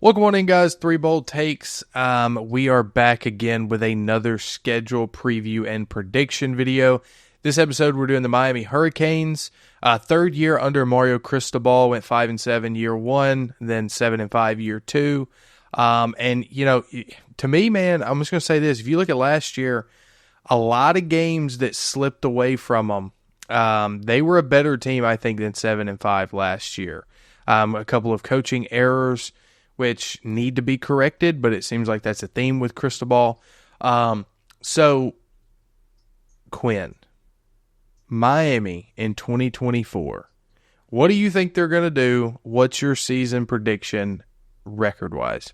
Welcome on in, guys. Three Bold Takes. We are back again with another schedule preview and prediction video. This episode, we're doing the Miami Hurricanes. Third year under Mario Cristobal, went 5-7 year one, then 7-5 year two. To me, man, I'm just going to say this. If you look at last year, a lot of games that slipped away from them, they were a better team, I think, than 7-5 last year. A couple of coaching errors, which need to be corrected, but it seems like that's a theme with Cristobal. So, Quinn, Miami in 2024, what do you think they're going to do? What's your season prediction record-wise?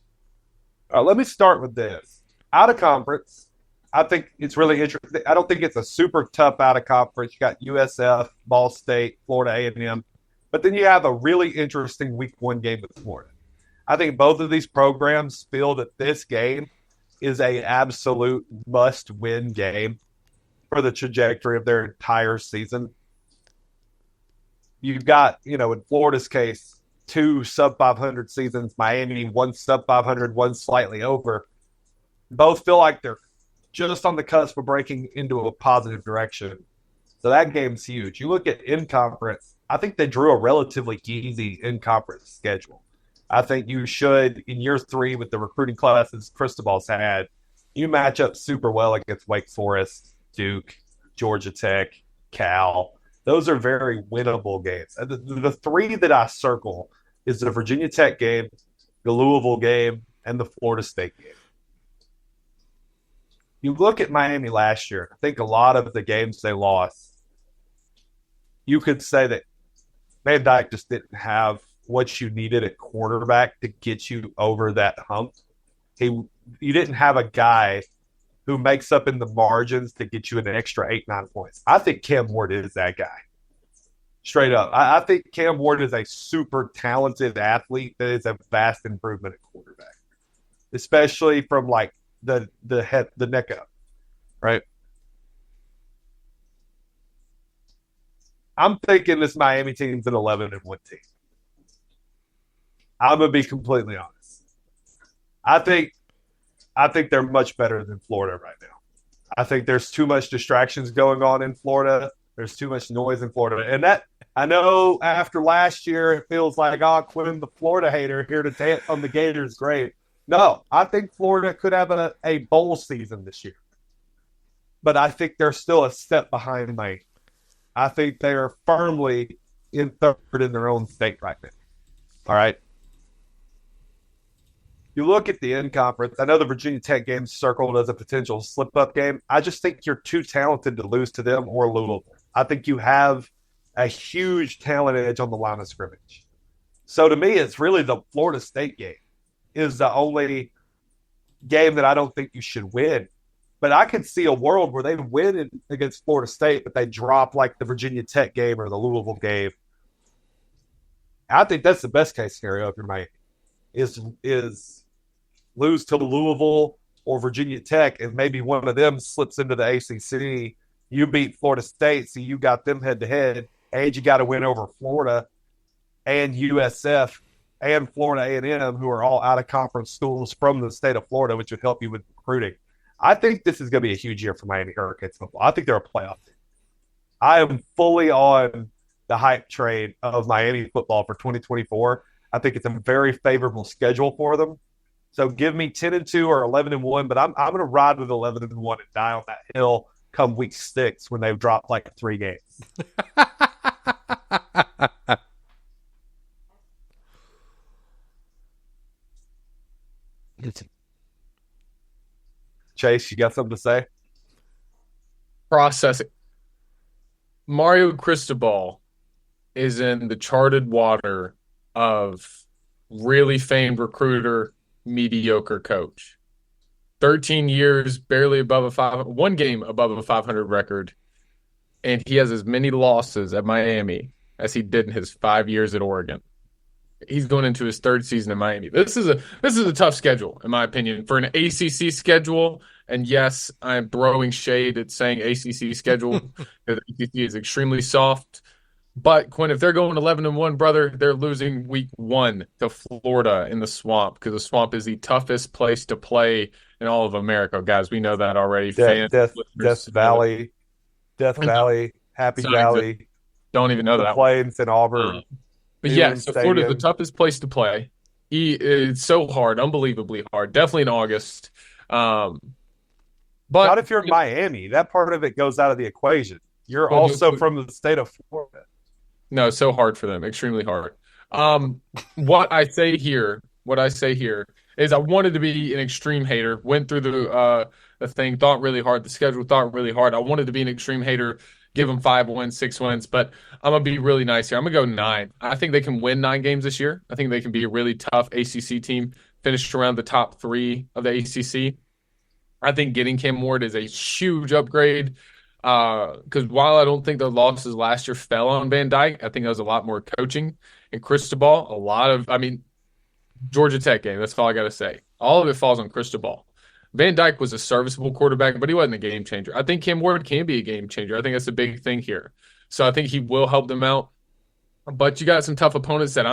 Let me start with this. Out of conference, I think it's really interesting. I don't think it's a super tough out of conference. You got USF, Ball State, Florida A&M, but then you have a really interesting week one game with Florida. I think both of these programs feel that this game is an absolute must-win game for the trajectory of their entire season. You've got, in Florida's case, two sub-500 seasons. Miami, one sub-500, one slightly over. Both feel like they're just on the cusp of breaking into a positive direction. So that game's huge. You look at in-conference, I think they drew a relatively easy in-conference schedule. I think you should, in year three with the recruiting classes Cristobal's had, you match up super well against Wake Forest, Duke, Georgia Tech, Cal. Those are very winnable games. The three that I circle is the Virginia Tech game, the Louisville game, and the Florida State game. You look at Miami last year, I think a lot of the games they lost, you could say that Van Dyke just didn't have what you needed at quarterback to get you over that hump. You didn't have a guy who makes up in the margins to get you an extra 8-9 points. I think Cam Ward is that guy. Straight up. I think Cam Ward is a super talented athlete that is a vast improvement at quarterback, especially from like the neck up, right? I'm thinking this Miami team's an 11-1 team. I'm gonna be completely honest. I think they're much better than Florida right now. I think there's too much distractions going on in Florida. There's too much noise in Florida. And that, I know after last year, it feels like, Quinn, the Florida hater, here to dance on the Gators' grave. No, I think Florida could have a bowl season this year. But I think they're still a step behind Miami. I think they are firmly in third in their own state right now. All right. You look at the in-conference. I know the Virginia Tech game circled as a potential slip-up game. I just think you're too talented to lose to them or Louisville. I think you have a huge talent edge on the line of scrimmage. So to me, it's really the Florida State game is the only game that I don't think you should win. But I could see a world where they win against Florida State, but they drop like the Virginia Tech game or the Louisville game. I think that's the best case scenario if you're Miami, is lose to Louisville or Virginia Tech, and maybe one of them slips into the ACC. You beat Florida State, so you got them head-to-head, and you got to win over Florida and USF and Florida A&M, who are all out-of-conference schools from the state of Florida, which would help you with recruiting. I think this is going to be a huge year for Miami Hurricanes football. I think they're a playoff team. I am fully on the hype train of Miami football for 2024. I think it's a very favorable schedule for them. So give me 10-2 or 11-1, but I'm going to ride with 11-1 and die on that hill come week 6 when they've dropped like 3 games. Chase, you got something to say? Processing. Mario Cristobal is in the charted water of really famed recruiter, mediocre coach. 13 years, barely above one game above a 500 record, and he has as many losses at Miami as he did in his 5 years at Oregon. He's going into his third season in Miami. This is a tough schedule, in my opinion, for an ACC schedule. And yes, I'm throwing shade at saying ACC schedule because ACC is extremely soft. But Quinn, if they're going 11-1, brother, they're losing week 1 to Florida in the Swamp because the Swamp is the toughest place to play in all of America, guys. We know that already. Fans, Death listeners, Valley, Death no, Valley, Happy it's not exist. Valley, Don't even know the that. Plains in Auburn. But yeah, Neyland so Florida's the Stadium. toughest place to play. It's so hard, unbelievably hard. Definitely in August. Um, but Not if you're in Miami. That part of it goes out of the equation. You're Well, also from the state of Florida. no, it's so hard for them, extremely hard. What I say here is I wanted to be an extreme hater. Went through the thing, thought really hard, the schedule, thought really hard. I wanted to be an extreme hater, give them 5 wins, 6 wins, but I'm gonna be really nice here. I'm gonna go 9. I think they can win 9 games this year. I think they can be a really tough ACC team, finished around the top 3 of the ACC. I think getting Cam Ward is a huge upgrade. Because while I don't think the losses last year fell on Van Dyke, I think there was a lot more coaching and Cristobal. Georgia Tech game. That's all I got to say. All of it falls on Cristobal. Van Dyke was a serviceable quarterback, but he wasn't a game changer. I think Cam Ward can be a game changer. I think that's a big thing here. So I think he will help them out. But you got some tough opponents that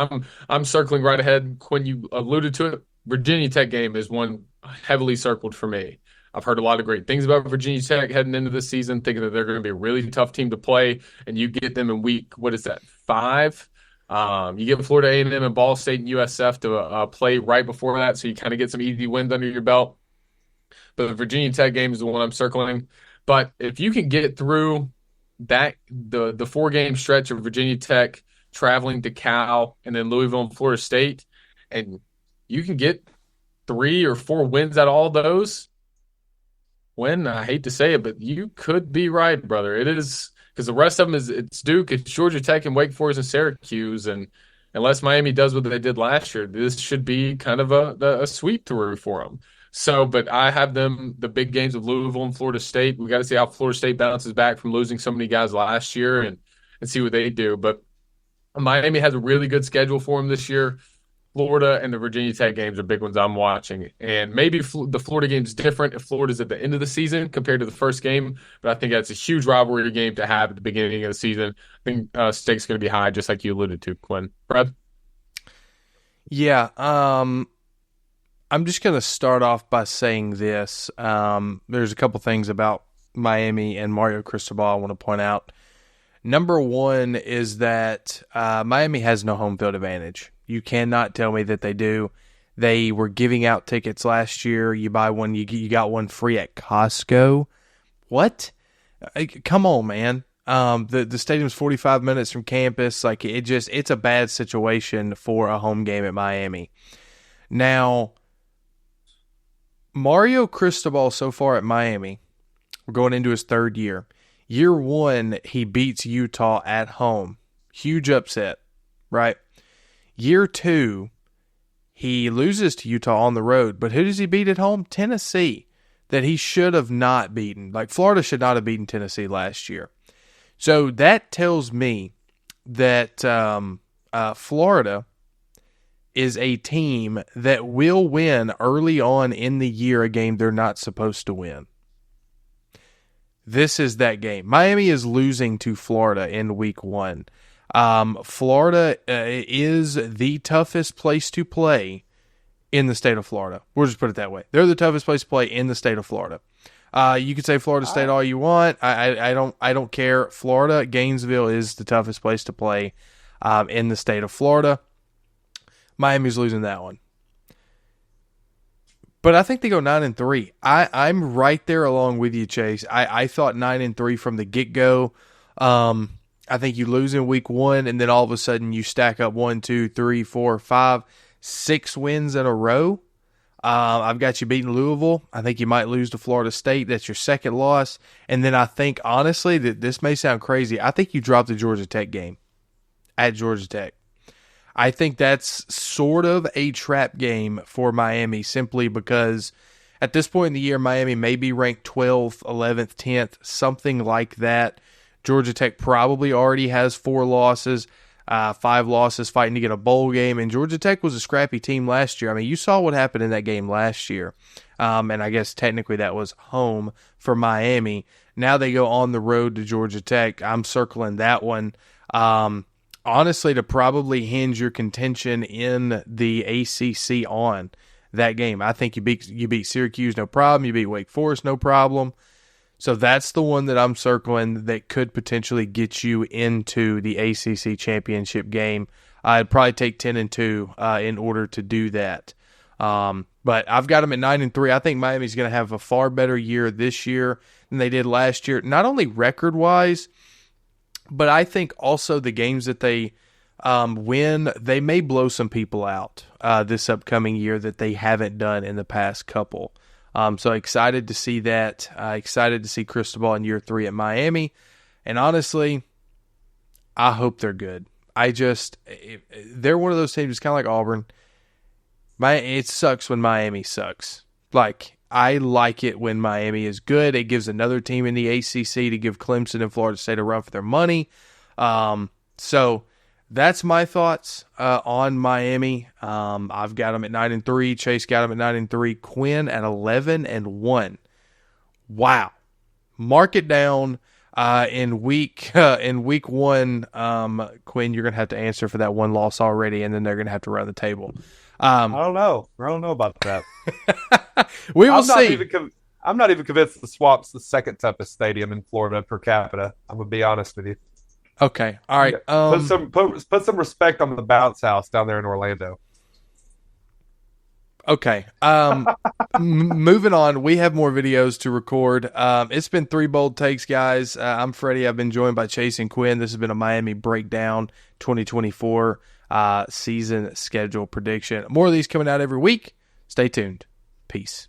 I'm circling right ahead. When you alluded to it, Virginia Tech game is one heavily circled for me. I've heard a lot of great things about Virginia Tech heading into this season, thinking that they're going to be a really tough team to play. And you get them in week, what is that, 5? You get Florida A&M and Ball State and USF to play right before that, so you kind of get some easy wins under your belt. But the Virginia Tech game is the one I'm circling. But if you can get through that, the 4-game stretch of Virginia Tech traveling to Cal and then Louisville and Florida State, and you can get 3 or 4 wins out of all those, I hate to say it, but you could be right, brother. It is because the rest of them it's Duke, it's Georgia Tech, and Wake Forest and Syracuse, and unless Miami does what they did last year, this should be kind of a sweep through for them. So, but I have them the big games of Louisville and Florida State. We got to see how Florida State bounces back from losing so many guys last year, and see what they do. But Miami has a really good schedule for them this year. Florida and the Virginia Tech games are big ones I'm watching. And maybe the Florida game is different if Florida's at the end of the season compared to the first game. But I think that's a huge rivalry game to have at the beginning of the season. I think stakes going to be high, just like you alluded to, Quinn. Brad? Yeah. I'm just going to start off by saying this. There's a couple things about Miami and Mario Cristobal I want to point out. Number one is that Miami has no home field advantage. You cannot tell me that they do. They were giving out tickets last year. You buy one, you got one free at Costco. What? Come on, man. The stadium's 45 minutes from campus. Like it's a bad situation for a home game at Miami. Now, Mario Cristobal so far at Miami, we're going into his 3rd year. Year 1, he beats Utah at home. Huge upset, right? Year 2, he loses to Utah on the road. But who does he beat at home? Tennessee, that he should have not beaten. Like, Florida should not have beaten Tennessee last year. So that tells me that Florida is a team that will win early on in the year a game they're not supposed to win. This is that game. Miami is losing to Florida in week 1. Florida is the toughest place to play in the state of Florida. We'll just put it that way. They're the toughest place to play in the state of Florida. You could say Florida State all you want. I don't care. Florida, Gainesville is the toughest place to play in the state of Florida. Miami's losing that one. But I think they go 9-3. I'm right there along with you, Chase. I thought 9-3 from the get-go. I think you lose in week 1, and then all of a sudden you stack up 1, 2, 3, 4, 5, 6 wins in a row. I've got you beating Louisville. I think you might lose to Florida State. That's your 2nd loss. And then I think, honestly, that this may sound crazy. I think you drop the Georgia Tech game at Georgia Tech. I think that's sort of a trap game for Miami simply because at this point in the year, Miami may be ranked 12th, 11th, 10th, something like that. Georgia Tech probably already has 4 losses, 5 losses fighting to get a bowl game. And Georgia Tech was a scrappy team last year. I mean, you saw what happened in that game last year. And I guess technically that was home for Miami. Now they go on the road to Georgia Tech. I'm circling that one. Honestly, to probably hinge your contention in the ACC on that game. I think you beat Syracuse, no problem. You beat Wake Forest, no problem. So that's the one that I'm circling that could potentially get you into the ACC championship game. I'd probably take 10-2 in order to do that. But I've got them at 9-3. I think Miami's going to have a far better year this year than they did last year. Not only record-wise, but I think also the games that they win, they may blow some people out this upcoming year that they haven't done in the past couple. So excited to see that. Excited to see Cristobal in year 3 at Miami. And honestly, I hope they're good. They're one of those teams, kind of like Auburn. It sucks when Miami sucks. Like, I like it when Miami is good. It gives another team in the ACC to give Clemson and Florida State a run for their money. So that's my thoughts on Miami. I've got them at 9-3. Chase got them at 9-3. Quinn at 11-1. Wow. Mark it down. In week 1, Quinn, you're gonna have to answer for that one loss already, and then they're gonna have to run the table. I don't know. I don't know about that. We will see. I'm not even convinced the Swap's the second toughest stadium in Florida per capita. I'm gonna be honest with you. Okay, all right. Put some respect on the bounce house down there in Orlando. Okay. Moving on. We have more videos to record. It's been 3 bold takes, guys. I'm Freddie. I've been joined by Chase and Quinn. This has been a Miami Breakdown 2024 season schedule prediction. More of these coming out every week. Stay tuned. Peace.